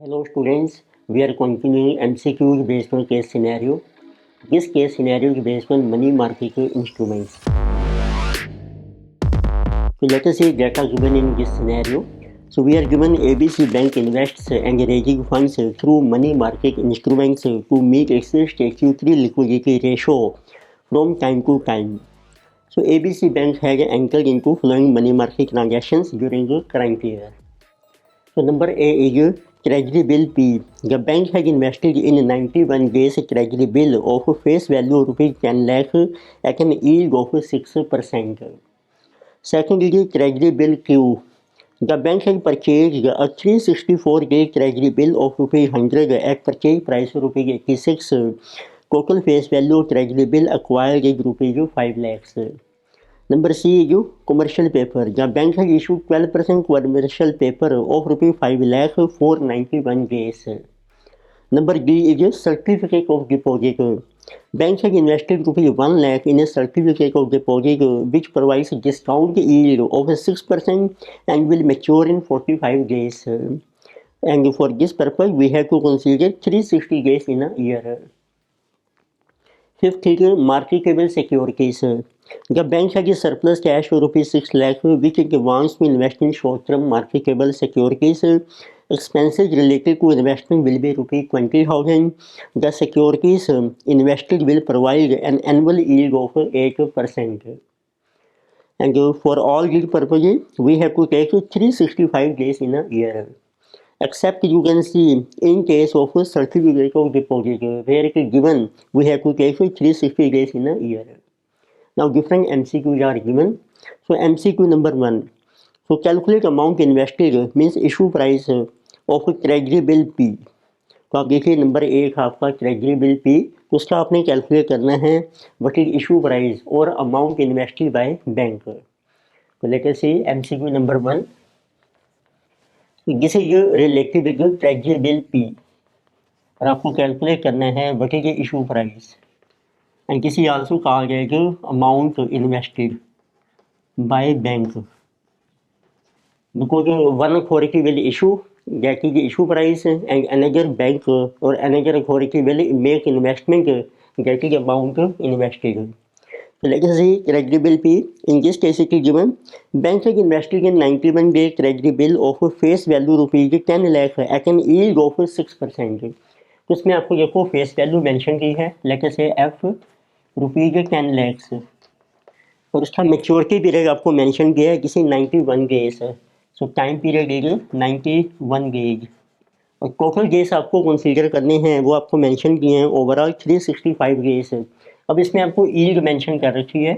Hello students, we are continuing MCQs based on case scenario. This case scenario is based on money market instruments. So let us see data given in this scenario. So we are given ABC Bank invests and raising funds through money market instruments to meet its statutory liquidity ratio from time to time. So ABC Bank has entered into flowing money market transactions during the current year. So number A is Treasury Bill P. The bank has invested in 91 days Treasury Bill of face value rupees 10 lakh at an yield of 6%. Second is Treasury Bill Q. The bank has purchased a 364-day Treasury Bill of rupees 100 at purchase price rupees 86. Total face value Treasury Bill acquired is rupees 5 lakhs. Number C is commercial paper. The bank has issued 12% commercial paper of rupees 5 lakh for 91 days. Number D is certificate of deposit. Bank has invested rupees 1 lakh in a certificate of deposit which provides discount yield of 6% and will mature in 45 days. And for this purpose, we have to consider 360 days in a year. Fifth is marketable securities. The bank has a surplus cash of rupees 6 lakh which it wants to invest in short-term marketable securities. Expenses related to investment will be rupees 20,000. The securities invested will provide an annual yield of 8%. And for all these purposes, we have to take 365 days in a year. Except you can see in case of a certificate of deposit where it is given, we have to take 360 days in a year. Now different MCQs are given. So MCQ number 1. So calculate amount invested means issue price of treasury bill P. तो आप देखिए number 1 आपका treasury bill P, तो उसका आपने calculate करना है what is issue price और अमाउंट इन्वेस्टेड बाय बैंक. तो let us see MCQ number 1. This is related with treasury bill P और आपको कैलकुलेट करना है what is issue price and this is also called as amount invested by bank. Because one authority will issue that is the issue price and another bank or another authority will make investment that is amount invested. So let us see treasury bill P. In this case it is given bank has invested in 91-day treasury bill of face value rupees 10 lakh at an yield of 6%. तो इसमें आपको देखो face value mention की है, let us से F rupees 10 lakhs और उसका maturity period आपको मेंशन किया है किसी 91 डेज है. सो टाइम पीरियड इज 91 डेज और टोटल डेज आपको कंसीडर करने हैं वो आपको मेंशन किए हैं ओवरऑल 365 डेज. अब इसमें आपको यील्ड मेंशन कर रखी है.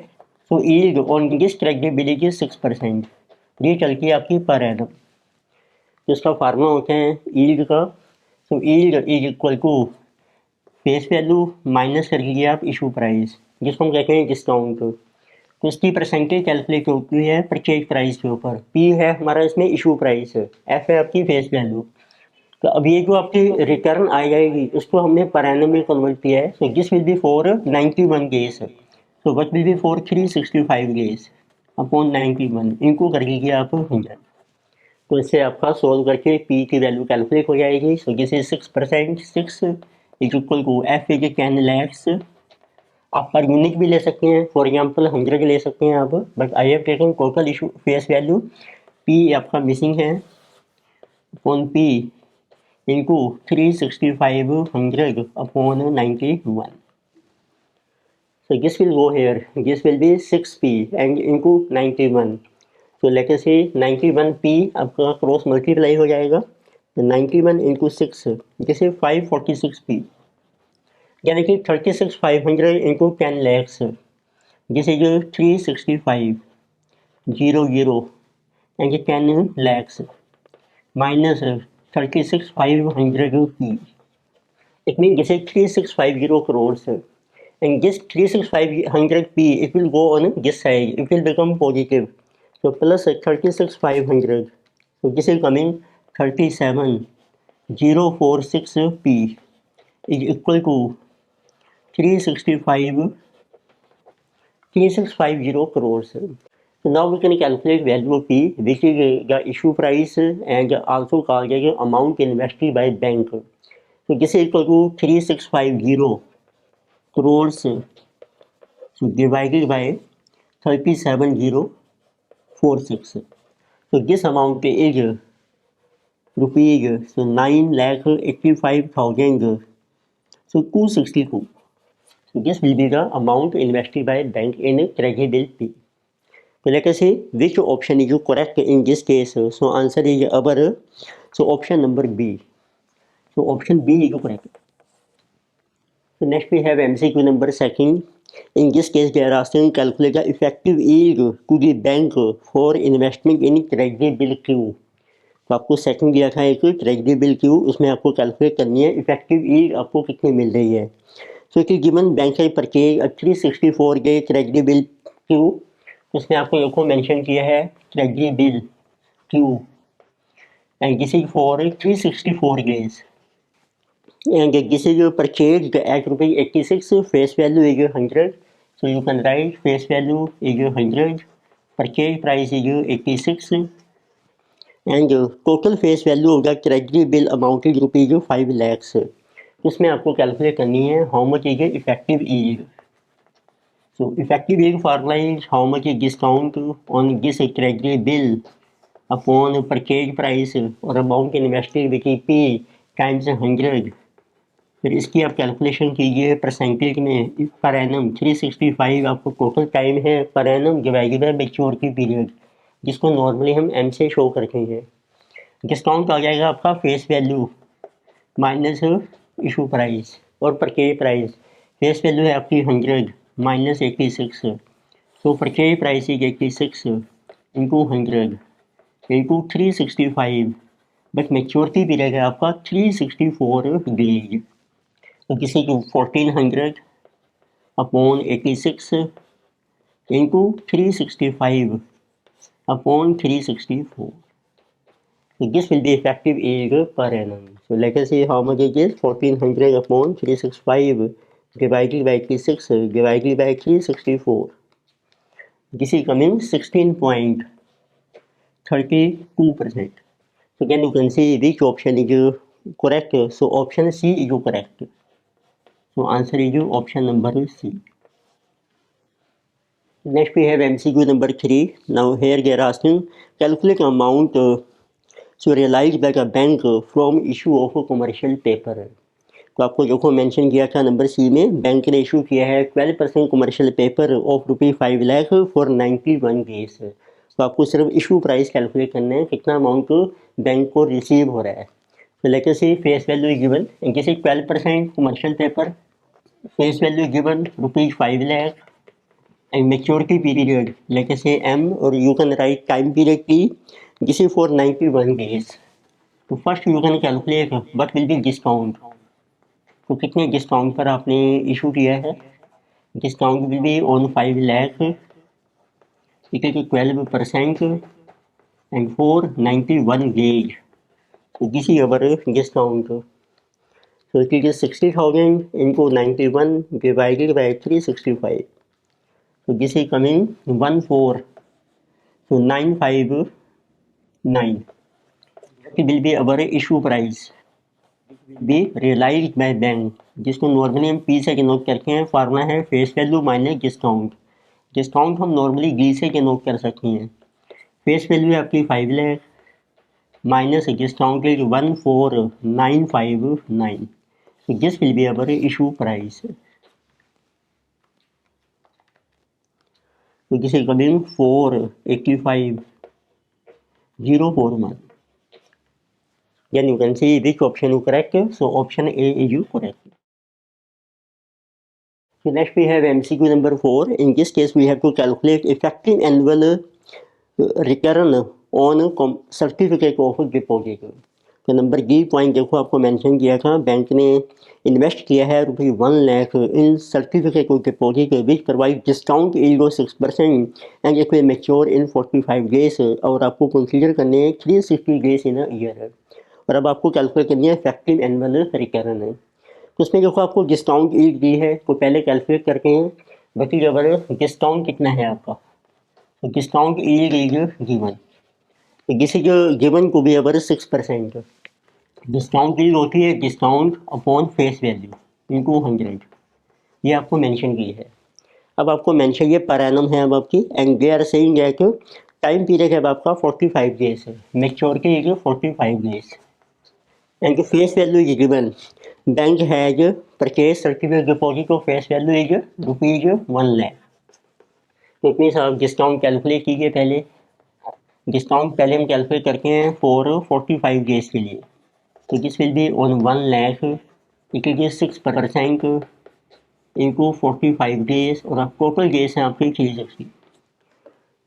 So yield on this treasury bill is 6%. ये चलती है आपकी पर एनम. जिसका फार्मूला होता है यील्ड का. So yield is equal to face value minus कर लीजिए आप इशू प्राइस जिसको हम कहते हैं डिस्काउंट. तो इसकी परसेंटेज कैलकुलेट होती है परचेज प्राइस के ऊपर. पी है हमारा इसमें इशू प्राइस है, एफ है आपकी फेस वैल्यू. तो अब ये जो आपकी रिटर्न आ जाएगी उसको हमने पर एनम में कन्वर्ट किया है. So this will be for 91 days. So what will B for 365 days upon 91 इनको कर लीजिए आप 100. तो इससे आपका सोल्व करके पी की वैल्यू कैलकुलेट हो जाएगी. So this is 6%. 6 is equal to F is 10 lakhs. आप पर यूनिट भी ले सकते हैं, फॉर एग्जांपल 100 ले सकते हैं आप, but I have taken total issue face value. P आपका मिसिंग है upon P into 365 100 upon 91. So this will go here. This will be 6p and into 91. So let us say 91p आपका cross multiply हो जाएगा. 91 into 6 this is 546p. यानी कि 36,500 into 10 lakhs. This is 365 00 and 10 lakhs minus 36,500p. It means this is 3650 crores. And this 36,500p it will go on this side. It will become positive. So plus 36,500. So this is coming 37,046p is equal to 365 3650 crores. So now we can calculate value of P, which is the issue price and also called the amount invested by bank. So this is equal to 3650 crores, so divided by 37046. So this amount is rupees, so 9,85,000, so 262. So this will be the amount invested by bank in treasury bill P. So let us see which option is correct in this case. So answer is our, so option number B. So option B is correct. So next we have MCQ number second. In this case they are asking calculate the effective yield to the bank for investment in treasury bill Q. तो आपको second दिया था एक treasury bill Q, उसमें आपको calculate करनी है effective yield आपको कितनी मिल रही है. सो इट इज गिवन बैंक है परचेज 364 के ट्रेजरी बिल क्यू, उसमें आपको देखो मेंशन किया है treasury bill Q and this is for 364 days and this is purchase at ₹86, face value is 100. So you can write face value is 100, purchase price is 86 and total face value होगा treasury bill amount is ₹5 lakhs. उसमें आपको calculate करनी है how much is effective yield. So effective yield formula is how much is discount on this treasury bill upon purchase price और amount invested which is P times 100. फिर इसकी आप calculation कीजिए percentage में पर एनम 365 आपको total time है per annum divided by maturity period, जिसको normally हम M से शो करते हैं. डिस्काउंट आ जाएगा आपका face value minus issue price और परचेज प्राइस. फेस वैल्यू है आपकी 100 minus 86, so purchase price is 86 into 100 into 365, but maturity period है आपका 364 डेज. तो किसी को 1400 upon 86 into 365 upon 364. So this will be effective yield per annum. So let us see how much it is. 1400 upon 365 divided by 86 divided by 364. This is coming 16.32%. So then you can see which option is correct. So option C is correct. So answer is option number C. Next we have MCQ number 3. Now here they are asking calculate amount realized by the bank from issue of commercial paper. तो आपको जो mention किया था number C में, bank ने issue किया है 12% commercial paper of ₹5 lakh for 91 days. तो आपको सिर्फ इशू प्राइस कैलकुलेट करना है कितना अमाउंट बैंक को रिसीव हो रहा है. तो let us see face value is given किसी 12% commercial paper, face value given ₹5 lakh and maturity period let us say M, or you can write time period T. This is for 91 days. तो first you can calculate what will be discount. तो कितने discount पर आपने issue किया है. Discount will be on 5 lakh equal to 12% and for 91 days. तो this is our discount. So it is 60,000 into 91 divided by 365. So this is coming 14, so 959. It will be our issue price be realized by bank, जिसको normally हम P से denote करते हैं. Formula है face value minus discount. Discount हम normally D से denote कर सकते हैं. फेस वैल्यू है आपकी 5 lakh minus discount is 14,959. So this will be our issue price. So this is coming 485,041. Then you can see which option is correct. So option A is correct. So next we have MCQ number 4. In this case we have to calculate effective annual return on certificate of deposit. तो number D point देखो आपको mention किया था bank ने invest किया है ₹1 lakh in certificate of deposit which provide discount yield of 6% and it will mature in 45 days. और आपको कंसीडर करने हैं 360 डेज इन अ ईयर. और अब आपको कैलकुलेट करनी है इफेक्टिव एनुअल रिटर्न है. तो उसमें देखो आपको डिस्काउंट यील्ड दी है तो पहले कैलकुलेट करके हैं. बाकी अगर डिस्काउंट कितना है आपका So discount yield is given. So this is given to be our 6%. Discount yield होती है discount upon face value into 100, ये आपको मेंशन की है। अब आपको मेंशन ये पर एनम है अब आपकी, एंड दे आर सेइंग है कि टाइम पीरियड है अब आपका 45 डेज है, maturity is 45 days, and face value is given. Bank has purchase certificate deposit of face value is ₹1,00,000। तो इतनी आप डिस्काउंट कैलकुलेट कीजिए पहले। डिस्काउंट पहले हम कैलकुलेट करते हैं फॉर 45 डेज के लिए। तो this will be on 1,00,000, it is 6% into 45 days, और आप टोटल डेज हैं आपकी 360।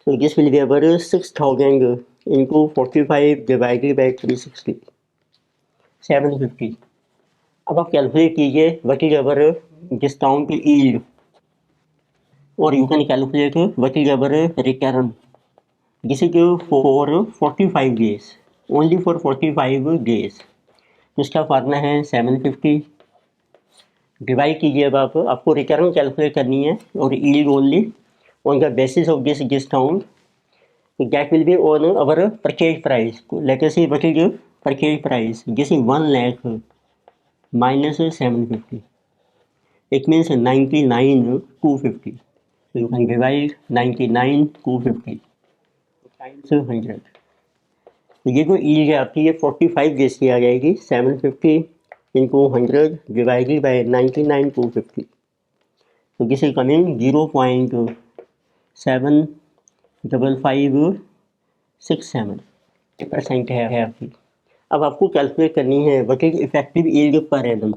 So this will be about 6,000 into 45 divided by 360, 750। अब आप कैलकुलेट कीजिए what is our discount yield, और you can calculate what is our return. This is for 45 days, only for 45 days. तो इसका फार्मूला है 750, divide कीजिए। अब आपको रिटर्न कैलकुलेट करनी है और yield only on the basis of this discount, that will be on our purchase price. Let us see what is your purchase price. This is 1,00,000 minus 750. It means 99,250. So you can divide 99,250 times 100. तो ये जो yield है आपकी ये 45 days की आ जाएगी, 750 into 100 divided by 99,250. So this is coming 0.7557% है आपकी। अब आपको कैलकुलेट करनी है what is effective yield per annum.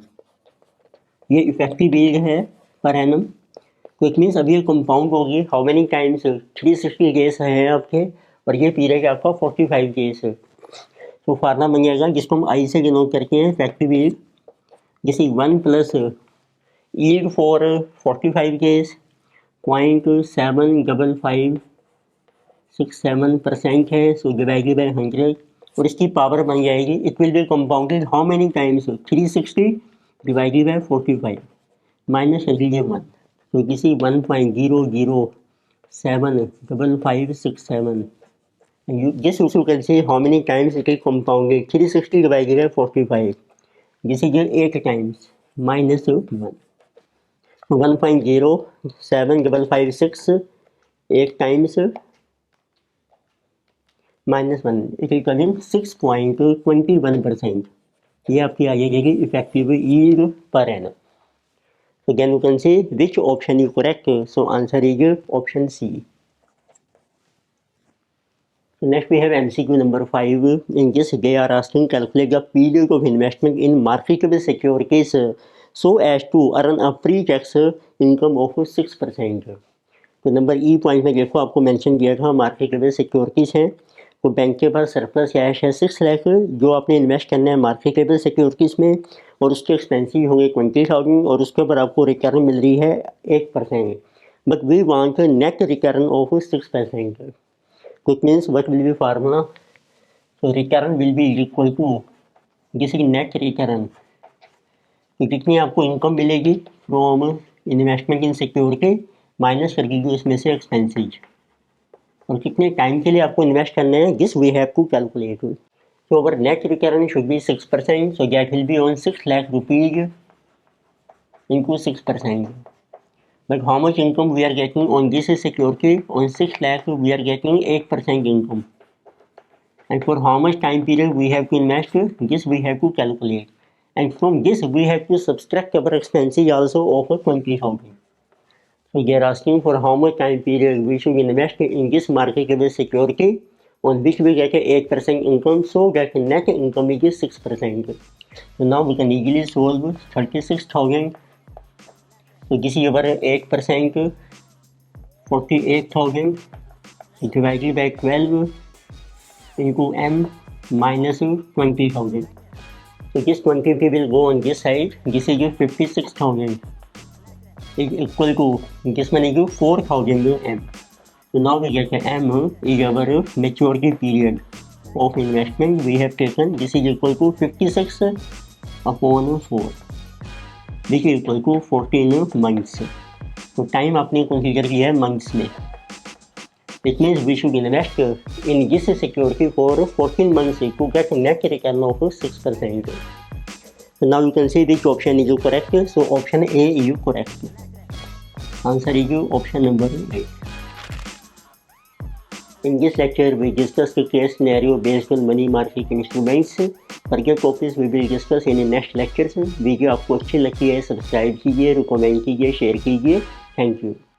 ये इफेक्टिव यील्ड है पर एनम, तो इट मीन्स अभी ये कंपाउंड होगी हाउ मेनी टाइम्स, 360 डेज हैं आपके, और ये पीरियड आपका 45 डेज है। तो फार्मूला बन जाएगा जिसको हम आई से डिनोट करके हैं इफेक्टिव यील्ड, जैसे 1 प्लस यील्ड फॉर 45 डेज 0.7557% है, सो डिवाइडेड बाय 100, और इसकी पावर बन जाएगी it will be compounded how many times, 360 divided by 45 minus 1, तो किसी 1.0075567। This also can say how many times it is compounded, 360 divided by 45, this is 8 times minus 1, 1.07556 8 times minus 1, it is coming 6.21%। ये आपकी आ जाएगी effective yield per annum. So again you can say which option is correct, so answer is option C. So next we have MCQ number 5. In this they are asking calculate the period of investment in marketable securities so as to earn a pre-tax income of 6%। तो number ई point में देखो आपको mention किया था marketable securities हैं, तो bank के पास surplus cash है 6 लाख जो आपने इन्वेस्ट करना है मार्केटेबल सिक्योरिटीज़ में, और उसके एक्सपेंसिव होंगे 20,000, और उसके ऊपर आपको रिटर्न मिल रही है 8%, but we want net return of 6%। तो it means what will be formula, तो return will be equal to this is net return, तो कितनी आपको इनकम मिलेगी from investment in security minus कर दीजिए इसमें से एक्सपेंसेज, और कितने टाइम के लिए आपको इन्वेस्ट करना है this we have to calculate. So our net return should be 6%, so that will be on 6 lakh rupees into 6%। But how much income we are getting on this security? On 6 lakh we are getting 8% income. And for how much time period we have to invest? This we have to calculate. And from this we have to subtract our expenses also of 20,000. So they are asking for how much time period we should invest in this marketable security on which we get a 8% income, so that net income is 6%. So now we can easily solve 36,000. So this is our 8%, 48,000 divided by 12 into m minus 20,000. So this 20 will go on this side. This is 56,000 is equal to this one is 4,000 m. So now we get m is our maturity period of investment we have taken. This is equal to 56 upon 4. which is equal to 14 months। तो time आपने consider किया है months में। It means we should invest in this security for 14 months to get net return of 6%. So now you can see which option is correct. So option A is correct. Answer is option number 8. In this lecture, we discussed the case scenario based on money market instruments. Further topics we will discuss in the next lectures. Video आपको अच्छी लगती है subscribe कीजिए, comment कीजिए, share कीजिए. Thank you.